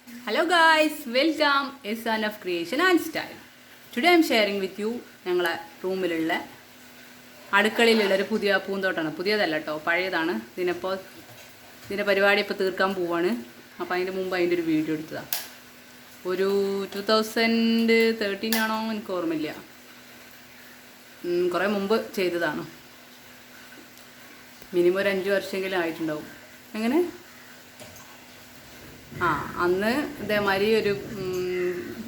Hello guys, welcome. A son of creation and style. Today I am sharing with you ഞങ്ങളെ റൂമിലുള്ള അടുക്കളയിലുള്ള ഒരു പുതിയ പൂന്തോട്ടമാണ്. പുതിയതല്ല കേട്ടോ, പഴയതാണ്. ഇതിൻ്റെ പരിപാടി ഇപ്പോൾ തീർക്കാൻ പോവാണ്. അപ്പോൾ അതിൻ്റെ മുമ്പ് അതിൻ്റെ ഒരു വീഡിയോ എടുത്തതാണ്. ഒരു 2013 ആണോ എനിക്ക് ഓർമ്മയില്ല, കുറേ മുമ്പ് ചെയ്തതാണ്. മിനിമം ഒരു 5 വർഷമെങ്കിലും ആയിട്ടുണ്ടാവും. എങ്ങനെ അന്ന് ഇതേമാതിരി ഒരു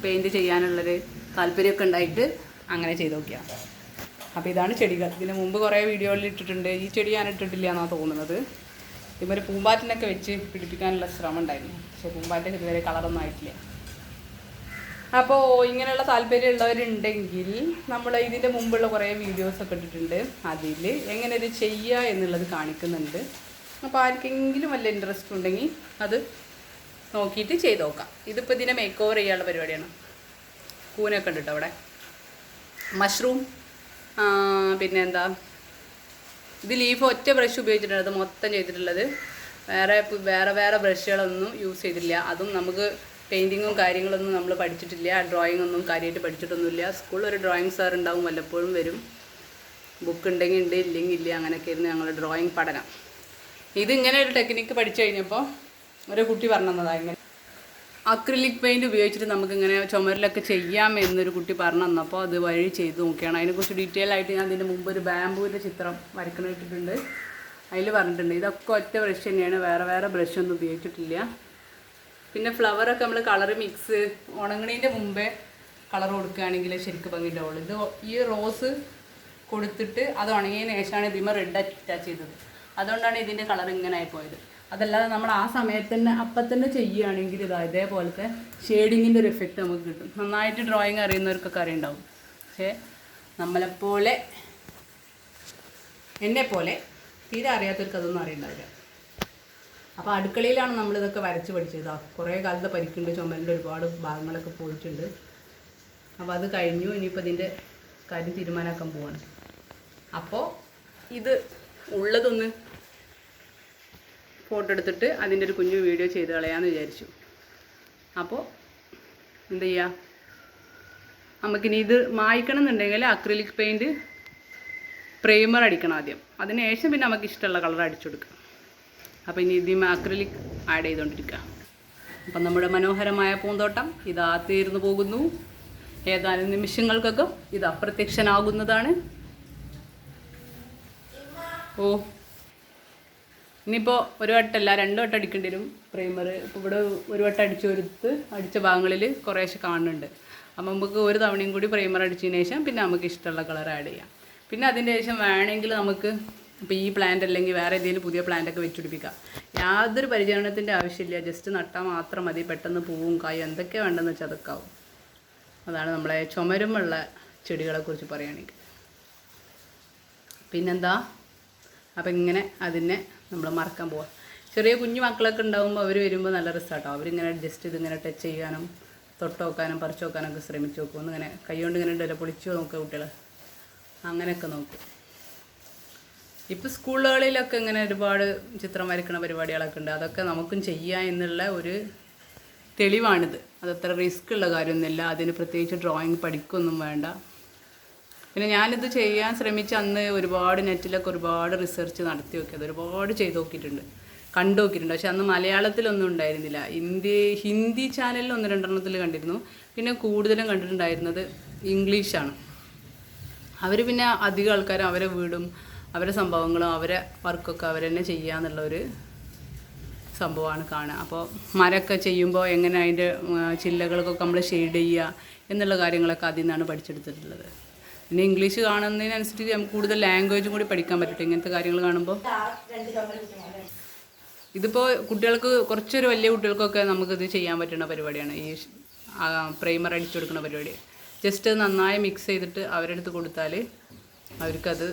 പെയിൻറ്റ് ചെയ്യാനുള്ളൊരു താല്പര്യമൊക്കെ ഉണ്ടായിട്ട് അങ്ങനെ ചെയ്ത് നോക്കിയാണ്. അപ്പോൾ ഇതാണ് ചെടികൾ. ഇതിന് മുമ്പ് കുറേ വീഡിയോയിൽ ഇട്ടിട്ടുണ്ട്. ഈ ചെടി ഞാൻ ഇട്ടിട്ടില്ല എന്നാണ് തോന്നുന്നത്. ഇതുപോലെ പൂമ്പാറ്റിനൊക്കെ വെച്ച് പിടിപ്പിക്കാനുള്ള ശ്രമം ഉണ്ടായിരുന്നു, പക്ഷേ പൂമ്പാറ്റൊക്കെ ഇതുവരെ കളറൊന്നും ആയിട്ടില്ല. അപ്പോൾ ഇങ്ങനെയുള്ള താല്പര്യമുള്ളവരുണ്ടെങ്കിൽ നമ്മൾ ഇതിൻ്റെ മുമ്പുള്ള കുറേ വീഡിയോസൊക്കെ ഇട്ടിട്ടുണ്ട്. അതിൽ എങ്ങനെ ഇത് ചെയ്യുക എന്നുള്ളത് കാണിക്കുന്നുണ്ട്. അപ്പോൾ ആർക്കെങ്കിലും വല്ല ഇൻട്രസ്റ്റ് ഉണ്ടെങ്കിൽ അത് നോക്കിയിട്ട് ചെയ്ത് നോക്കാം. ഇതിപ്പോൾ ഇതിനെ മേക്ക് ഓവർ ചെയ്യാനുള്ള പരിപാടിയാണ്. കൂനൊക്കെ ഉണ്ട് കേട്ടോ അവിടെ. മഷ്റൂം, പിന്നെ എന്താ, ഇത് ലീഫ് ഒറ്റ ബ്രഷ് ഉപയോഗിച്ചിട്ടുണ്ട്. അത് മൊത്തം ചെയ്തിട്ടുള്ളത്. വേറെ ബ്രഷുകളൊന്നും യൂസ് ചെയ്തിട്ടില്ല. അതും നമുക്ക് പെയിൻറ്റിങ്ങും കാര്യങ്ങളൊന്നും നമ്മൾ പഠിച്ചിട്ടില്ല. ഡ്രോയിങ് ഒന്നും കാര്യമായിട്ട് പഠിച്ചിട്ടൊന്നുമില്ല. സ്കൂളിൽ ഒരു ഡ്രോയിങ് സാർ ഉണ്ടാവും, വല്ലപ്പോഴും വരും. ബുക്ക് ഉണ്ടെങ്കിൽ ഉണ്ട്, ഇല്ലെങ്കിൽ ഇല്ല. അങ്ങനെയൊക്കെ ആയിരുന്നു ഞങ്ങളുടെ ഡ്രോയിങ് പഠനം. ഇതിങ്ങനെ ഒരു ടെക്നിക്ക് പഠിച്ചു കഴിഞ്ഞപ്പോൾ ഒരു കുട്ടി പറഞ്ഞു തന്നതാണ്. ഇങ്ങനെ അക്രിലിക് പെയിൻറ്റ് ഉപയോഗിച്ചിട്ട് നമുക്കിങ്ങനെ ചുമരിലൊക്കെ ചെയ്യാം എന്നൊരു കുട്ടി പറഞ്ഞു തന്നപ്പോൾ അത് വഴി ചെയ്ത് നോക്കിയാണ്. അതിനെക്കുറിച്ച് ഡീറ്റെയിൽ ആയിട്ട് ഞാൻ ഇതിൻ്റെ മുമ്പ് ഒരു ബാമ്പൂവിൻ്റെ ചിത്രം വരയ്ക്കണം ഇട്ടിട്ടുണ്ട്. അതിൽ പറഞ്ഞിട്ടുണ്ട്. ഇതൊക്കെ ഒറ്റ ബ്രഷ് തന്നെയാണ്, വേറെ ബ്രഷൊന്നും ഉപയോഗിച്ചിട്ടില്ല. പിന്നെ ഫ്ലവറൊക്കെ നമ്മൾ കളർ മിക്സ് ഉണങ്ങണതിൻ്റെ മുമ്പേ കളർ കൊടുക്കുകയാണെങ്കിൽ ശരിക്കും ഭംഗിയുണ്ടാവുള്ളൂ. ഇത് ഈ റോസ് കൊടുത്തിട്ട് അത് ഉണങ്ങിയതിന് ശേഷമാണ് ഇതിമ റെഡ് അറ്റാച്ച് ചെയ്തത്. അതുകൊണ്ടാണ് ഇതിൻ്റെ കളർ ഇങ്ങനെ ആയിപ്പോയത്. അതല്ലാതെ നമ്മൾ ആ സമയത്ത് തന്നെ അപ്പം തന്നെ ചെയ്യുകയാണെങ്കിൽ ഇതേപോലത്തെ ഷെയ്ഡിങ്ങിൻ്റെ ഒരു എഫക്റ്റ് നമുക്ക് കിട്ടും. നന്നായിട്ട് ഡ്രോയിങ് അറിയുന്നവർക്കൊക്കെ അറിയുണ്ടാവും. പക്ഷേ നമ്മളെപ്പോലെ എന്നെപ്പോലെ തീരെ അറിയാത്തവർക്ക് അതൊന്നും അറിയണ്ടാവില്ല. അപ്പോൾ അടുക്കളയിലാണ് നമ്മളിതൊക്കെ വരച്ച് പഠിച്ചത്. കുറേ കാലത്തെ പരിക്കുണ്ട്, ചുമലിൻ്റെ ഒരുപാട് ഭാഗങ്ങളൊക്കെ പോയിട്ടുണ്ട്. അപ്പോൾ അത് കഴിഞ്ഞു. ഇനിയിപ്പോൾ ഇതിൻ്റെ കാര്യം തീരുമാനമാക്കാൻ പോവാണ്. അപ്പോൾ ഇത് ഉള്ളതൊന്ന് ഫോട്ടോ എടുത്തിട്ട് അതിൻ്റെ ഒരു കുഞ്ഞു വീഡിയോ ചെയ്ത് കളയാമെന്ന് വിചാരിച്ചു. അപ്പോൾ എന്ത് ചെയ്യുക, നമുക്കിനി ഇത് മായ്ക്കണം എന്നുണ്ടെങ്കിൽ അക്രിലിക് പെയിൻറ്റ് പ്രൈമർ അടിക്കണം ആദ്യം. അതിന് ശേഷം പിന്നെ നമുക്ക് ഇഷ്ടമുള്ള കളർ അടിച്ചു കൊടുക്കാം. അപ്പോൾ ഇനി ഇതിൽ അക്രിലിക് ആഡ് ചെയ്തുകൊണ്ടിരിക്കുക. അപ്പം നമ്മുടെ മനോഹരമായ പൂന്തോട്ടം ഇതാ തീർന്നു പോകുന്നു. ഏതാനും നിമിഷങ്ങൾക്കൊക്കെ ഇത് അപ്രത്യക്ഷനാകുന്നതാണ്. ഇനിയിപ്പോൾ ഒരു വട്ടമല്ല 2 വട്ടം അടിക്കേണ്ടി വരും പ്രൈമർ. ഇപ്പോൾ ഇവിടെ ഒരു വട്ടം അടിച്ച ഭാഗങ്ങളിൽ കുറേശ്ശെ കാണുന്നുണ്ട്. അപ്പം നമുക്ക് ഒരു തവണയും കൂടി പ്രൈമർ അടിച്ചതിന് ശേഷം പിന്നെ നമുക്ക് ഇഷ്ടമുള്ള കളർ ആഡ് ചെയ്യാം. പിന്നെ അതിൻ്റെ ശേഷം വേണമെങ്കിൽ നമുക്ക് ഇപ്പോൾ ഈ പ്ലാന്റ് അല്ലെങ്കിൽ വേറെ ഏതെങ്കിലും പുതിയ പ്ലാന്റൊക്കെ വെച്ചുപിടിപ്പിക്കാം. യാതൊരു പരിചരണത്തിൻ്റെ ആവശ്യമില്ല. ജസ്റ്റ് നട്ടാൽ മാത്രം മതി. പെട്ടെന്ന് പൂവും കായും എന്തൊക്കെ വേണ്ടെന്ന് വെച്ചാൽ അതൊക്കെ ആവും. അതാണ് നമ്മളെ ചുമരുമുള്ള ചെടികളെക്കുറിച്ച് പറയുകയാണെങ്കിൽ. പിന്നെന്താ, അപ്പം ഇങ്ങനെ അതിനെ നമ്മൾ മറക്കാൻ പോവാം. ചെറിയ കുഞ്ഞു മക്കളൊക്കെ ഉണ്ടാകുമ്പോൾ അവർ വരുമ്പോൾ നല്ല രസമാട്ടോ. അവരിങ്ങനെ ജസ്റ്റ് ഇതിങ്ങനെ ടച്ച് ചെയ്യാനും തൊട്ട് നോക്കാനും പറിച്ചു നോക്കാനൊക്കെ ശ്രമിച്ചു നോക്കും. ഒന്നിങ്ങനെ കൈ കൊണ്ട് ഇങ്ങനെ ഉണ്ടല്ലോ പൊളിച്ചു നോക്കുക കുട്ടികൾ, അങ്ങനെയൊക്കെ നോക്കും. ഇപ്പോൾ സ്കൂളുകളിലൊക്കെ ഇങ്ങനെ ഒരുപാട് ചിത്രം വരയ്ക്കുന്ന പരിപാടികളൊക്കെ ഉണ്ട്. അതൊക്കെ നമുക്കും ചെയ്യാം എന്നുള്ള ഒരു തെളിവാണിത്. അതത്ര റിസ്ക് ഉള്ള കാര്യമൊന്നുമില്ല. അതിന് പ്രത്യേകിച്ച് ഡ്രോയിങ് പഠിക്കൊന്നും വേണ്ട. പിന്നെ ഞാനിത് ചെയ്യാൻ ശ്രമിച്ച അന്ന് ഒരുപാട് നെറ്റിലൊക്കെ ഒരുപാട് റിസർച്ച് നടത്തി നോക്കിയത്, ഒരുപാട് ചെയ്ത് നോക്കിയിട്ടുണ്ട്, കണ്ടു നോക്കിയിട്ടുണ്ട്. പക്ഷെ അന്ന് മലയാളത്തിലൊന്നും ഉണ്ടായിരുന്നില്ല. ഹിന്ദി ചാനലിൽ 1-2 കണ്ടിരുന്നു. പിന്നെ കൂടുതലും കണ്ടിട്ടുണ്ടായിരുന്നത് ഇംഗ്ലീഷാണ്. അവർ പിന്നെ അധികം ആൾക്കാരും അവരെ വീടും അവരെ സംഭവങ്ങളും അവരെ വർക്കൊക്കെ അവർ തന്നെ ചെയ്യുക എന്നുള്ളൊരു സംഭവമാണ് കാണുക. അപ്പോൾ മരമൊക്കെ ചെയ്യുമ്പോൾ എങ്ങനെ അതിൻ്റെ ചില്ലകൾക്കൊക്കെ നമ്മൾ ഷെയ്ഡ് ചെയ്യുക എന്നുള്ള കാര്യങ്ങളൊക്കെ അതിൽ നിന്നാണ് പഠിച്ചെടുത്തിട്ടുള്ളത്. പിന്നെ ഇംഗ്ലീഷ് കാണുന്നതിനനുസരിച്ച് നമുക്ക് കൂടുതൽ ലാംഗ്വേജും കൂടി പഠിക്കാൻ പറ്റും ഇങ്ങനത്തെ കാര്യങ്ങൾ കാണുമ്പോൾ. ഇതിപ്പോൾ കുട്ടികൾക്ക് കുറച്ചൊരു വലിയ കുട്ടികൾക്കൊക്കെ നമുക്കിത് ചെയ്യാൻ പറ്റുന്ന പരിപാടിയാണ്. ഈ പ്രൈമർ അടിച്ചു കൊടുക്കുന്ന പരിപാടി. ജസ്റ്റ് നന്നായി മിക്സ് ചെയ്തിട്ട് അവരെടുത്ത് കൊടുത്താൽ അവർക്കത്